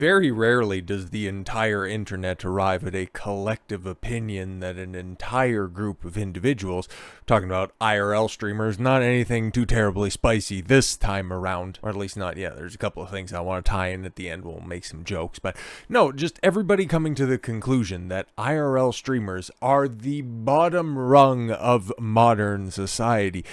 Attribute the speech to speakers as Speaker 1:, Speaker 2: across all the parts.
Speaker 1: Very rarely does the entire internet arrive at a collective opinion that an entire group of individuals, talking about IRL streamers, not anything too terribly spicy this time around, or at least not yet. There's a couple of things I want to tie in at the end. We'll make some jokes, but no, just everybody coming to the conclusion that IRL streamers are the bottom rung of modern society.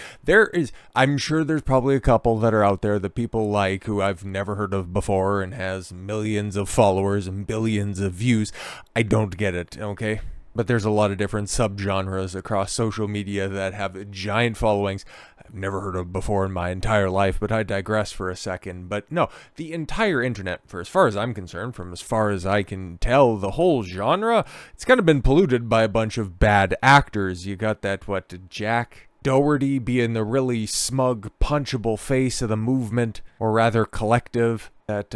Speaker 1: I'm sure there's probably a couple that are out there that people like who I've never heard of before and has millions of followers and billions of views. I don't get it, okay? But there's a lot of different subgenres across social media that have giant followings I've never heard of before in my entire life, but I digress for a second. But no, the entire internet, for as far as I'm concerned, from as far as I can tell, the whole genre, it's kind of been polluted by a bunch of bad actors. You got that, Jack Doherty being the really smug, punchable face of the movement, or rather collective. That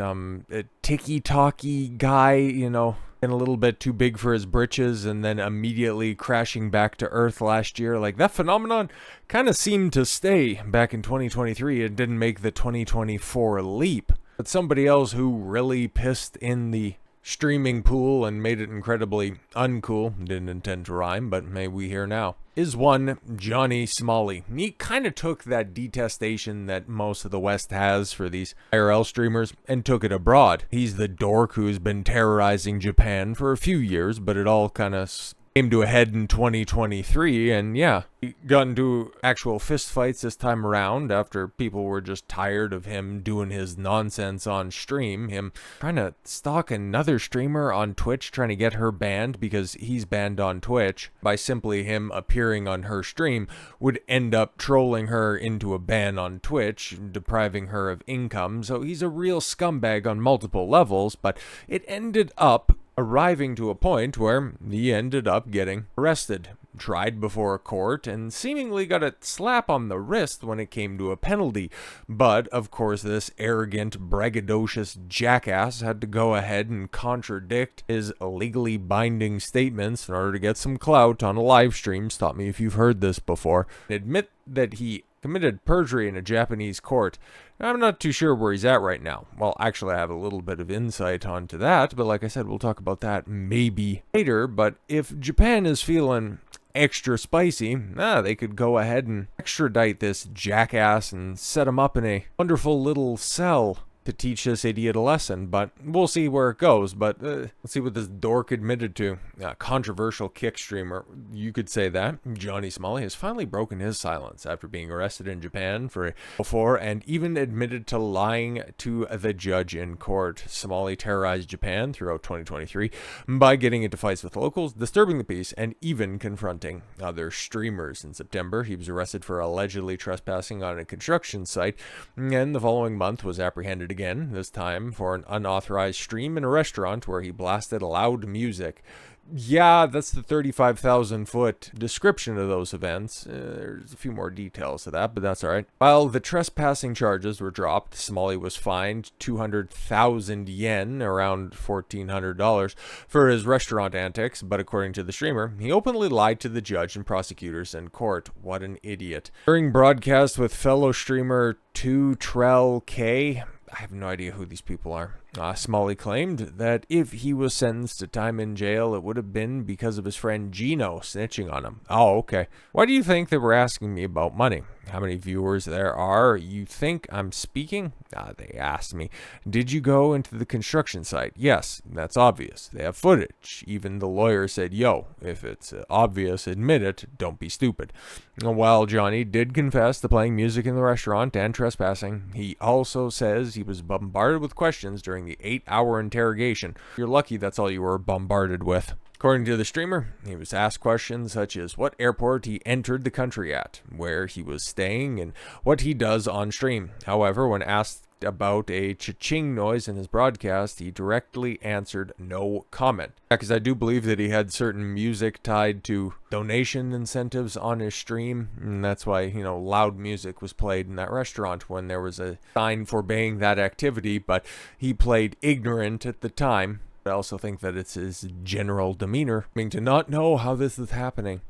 Speaker 1: ticky-talky guy, getting a little bit too big for his britches and then immediately crashing back to Earth last year. Like, that phenomenon kind of seemed to stay back in 2023. It didn't make the 2024 leap. But somebody else who really pissed in the streaming pool and made it incredibly uncool, didn't intend to rhyme, but may we hear now, is one Johnny Somali. He kind of took that detestation that most of the West has for these IRL streamers and took it abroad. He's the dork who's been terrorizing Japan for a few years, but it all kind of came to a head in 2023, and yeah, he got into actual fistfights this time around after people were just tired of him doing his nonsense on stream, him trying to stalk another streamer on Twitch, trying to get her banned because he's banned on Twitch. By simply him appearing on her stream would end up trolling her into a ban on Twitch, depriving her of income. So he's a real scumbag on multiple levels, but it ended up arriving to a point where he ended up getting arrested, tried before a court, and seemingly got a slap on the wrist when it came to a penalty. But, of course, this arrogant, braggadocious jackass had to go ahead and contradict his legally binding statements in order to get some clout on a live stream. Stop me if you've heard this before. Admit that he committed perjury in a Japanese court. I'm not too sure where he's at right now. Well, actually, I have a little bit of insight onto that, but like I said, we'll talk about that maybe later. But if Japan is feeling extra spicy, they could go ahead and extradite this jackass and set him up in a wonderful little cell to teach this idiot a lesson, but we'll see where it goes. But let's see what this dork admitted to. Controversial kick streamer, you could say that. Johnny Somali has finally broken his silence after being arrested in Japan before and even admitted to lying to the judge in court. Somali terrorized Japan throughout 2023 by getting into fights with locals, disturbing the peace, and even confronting other streamers. In September, he was arrested for allegedly trespassing on a construction site, and the following month was apprehended again, this time for an unauthorized stream in a restaurant where he blasted loud music. Yeah, that's the 35,000-foot description of those events. There's a few more details to that, but that's all right. While the trespassing charges were dropped, Somali was fined 200,000 yen, around $1,400, for his restaurant antics, but according to the streamer, he openly lied to the judge and prosecutors in court. What an idiot. During broadcast with fellow streamer 2trell-K, I have no idea who these people are. Somali claimed that if he was sentenced to time in jail, it would have been because of his friend Gino snitching on him. Oh, okay. Why do you think they were asking me about money? How many viewers there are? You think I'm speaking? They asked me, did you go into the construction site? Yes, that's obvious. They have footage. Even the lawyer said, yo, if it's obvious, admit it. Don't be stupid. While Johnny did confess to playing music in the restaurant and trespassing, he also says he was bombarded with questions during the 8-hour interrogation. You're lucky that's all you were bombarded with. According to the streamer, he was asked questions such as what airport he entered the country at, where he was staying, and what he does on stream. However, when asked about a cha-ching noise in his broadcast, he directly answered no comment. Because I do believe that he had certain music tied to donation incentives on his stream, and that's why, loud music was played in that restaurant when there was a sign forbidding that activity, but he played ignorant at the time. I also think that it's his general demeanor, to not know how this is happening.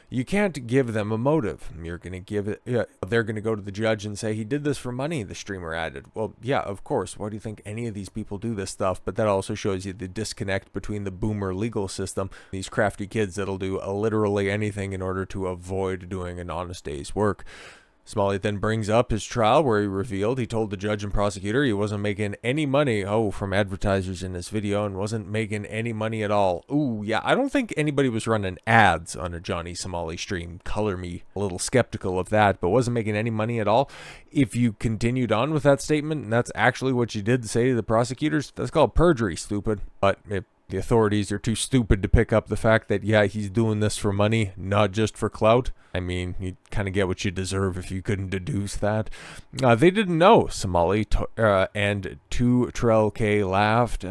Speaker 1: You can't give them a motive. You're going to give it, they're going to go to the judge and say he did this for money, the streamer added. Well, yeah, of course. Why do you think any of these people do this stuff? But that also shows you the disconnect between the boomer legal system, these crafty kids that'll do literally anything in order to avoid doing an honest day's work. Somali then brings up his trial where he revealed he told the judge and prosecutor he wasn't making any money, from advertisers in this video, and wasn't making any money at all. Ooh, yeah, I don't think anybody was running ads on a Johnny Somali stream. Color me a little skeptical of that, but wasn't making any money at all. If you continued on with that statement, and that's actually what you did say to the prosecutors, that's called perjury, stupid. But if the authorities are too stupid to pick up the fact that, yeah, he's doing this for money, not just for clout, I mean, you kind of get what you deserve if you couldn't deduce that. They didn't know. Somali and 2Trell laughed.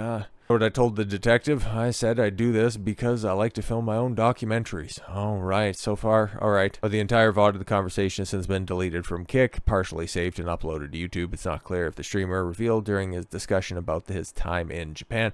Speaker 1: What I told the detective, I said I'd do this because I like to film my own documentaries. All right, so far, all right. The entire VOD of the conversation has since been deleted from Kick, partially saved and uploaded to YouTube. It's not clear if the streamer revealed during his discussion about his time in Japan.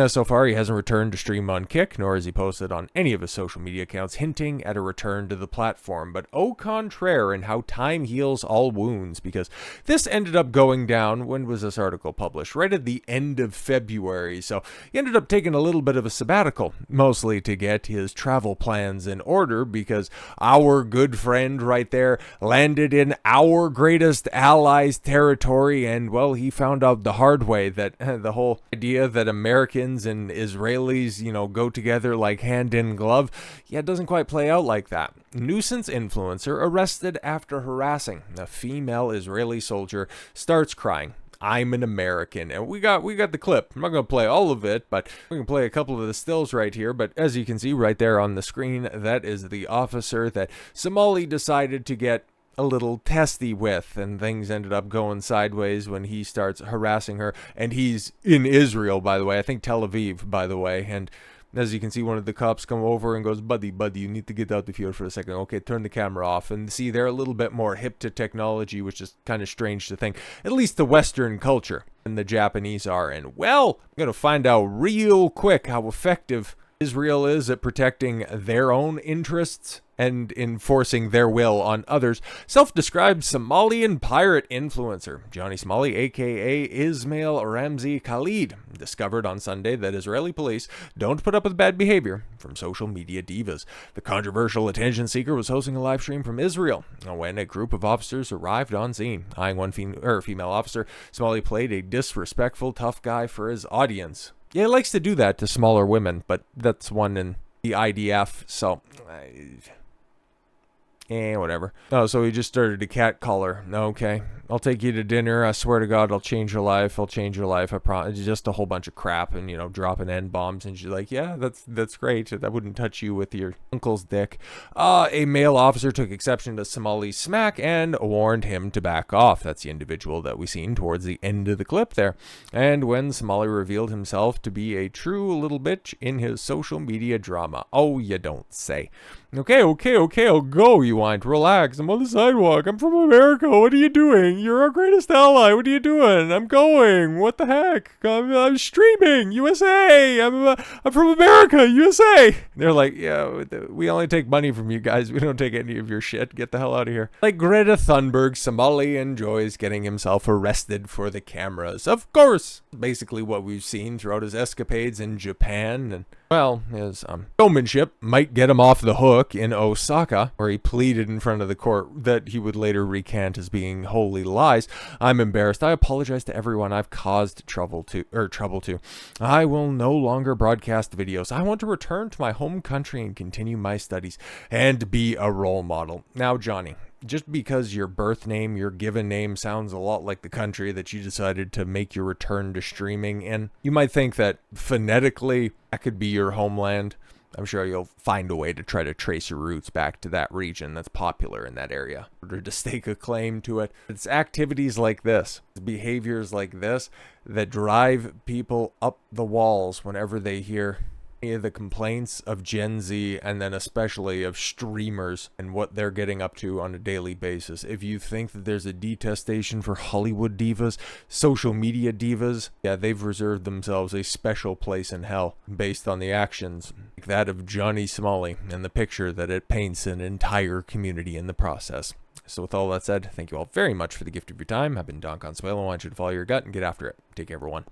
Speaker 1: So far, he hasn't returned to stream on Kick, nor has he posted on any of his social media accounts hinting at a return to the platform. But au contraire in how time heals all wounds, because this ended up going down, when was this article published? Right at the end of February. So he ended up taking a little bit of a sabbatical, mostly to get his travel plans in order, because our good friend right there landed in our greatest allies' territory, and, well, he found out the hard way that the whole idea that Americans and Israelis, go together like hand in glove, it doesn't quite play out like that. Nuisance influencer arrested after harassing a female Israeli soldier starts crying, "I'm an American." And we got the clip. I'm not going to play all of it, but we can play a couple of the stills right here. But as you can see right there on the screen, that is the officer that Somali decided to get a little testy with, and things ended up going sideways when he starts harassing her. And he's in Israel, by the way. I think Tel Aviv, by the way. And as you can see, one of the cops come over and goes, buddy, you need to get out the field for a second. Okay, turn the camera off. And see, they're a little bit more hip to technology, which is kind of strange to think. At least the Western culture and the Japanese are. And, well, I'm going to find out real quick how effective Israel is at protecting their own interests and enforcing their will on others. Self-described Somalian pirate influencer Johnny Somali, aka Ismail Ramzi Khalid, discovered on Sunday that Israeli police don't put up with bad behavior from social media divas. The controversial attention seeker was hosting a live stream from Israel when a group of officers arrived on scene. Eyeing one female officer, Somali played a disrespectful tough guy for his audience. Yeah, he likes to do that to smaller women, but that's one in the IDF, so whatever. Oh, so he just started to catcall her. Okay, I'll take you to dinner. I swear to God, I'll change your life. I'll change your life. I promise. Just a whole bunch of crap and, dropping N-bombs. And she's like, yeah, that's great. That wouldn't touch you with your uncle's dick. A male officer took exception to Somali's smack and warned him to back off. That's the individual that we seen towards the end of the clip there. And when Somali revealed himself to be a true little bitch in his social media drama. Oh, you don't say. Okay, I'll go, you whined. Relax, I'm on the sidewalk. I'm from America. What are you doing? You're our greatest ally. What are you doing? I'm going. What the heck? I'm streaming. USA. I'm from America. USA. They're like, yeah, we only take money from you guys. We don't take any of your shit. Get the hell out of here. Like Greta Thunberg, Somali enjoys getting himself arrested for the cameras. Of course. Basically what we've seen throughout his escapades in Japan. And, well, his showmanship might get him off the hook in Osaka, where he pleaded in front of the court that he would later recant as being wholly lies. I'm embarrassed. I apologize to everyone I've caused trouble to. I will no longer broadcast videos. I want to return to my home country and continue my studies and be a role model. Now, Johnny, just because your birth name, your given name sounds a lot like the country that you decided to make your return to streaming in, you might think that phonetically that could be your homeland. I'm sure you'll find a way to try to trace your roots back to that region that's popular in that area in order to stake a claim to it. It's activities like this, behaviors like this, that drive people up the walls whenever they hear any of the complaints of Gen Z, and then especially of streamers and what they're getting up to on a daily basis. If you think that there's a detestation for Hollywood divas, social media divas, yeah, they've reserved themselves a special place in hell based on the actions that of Johnny Somali and the picture that it paints an entire community in the process. So with all that said, thank you all very much for the gift of your time. I've been Don Consuelo. I want you to follow your gut and get after it. Take care, everyone.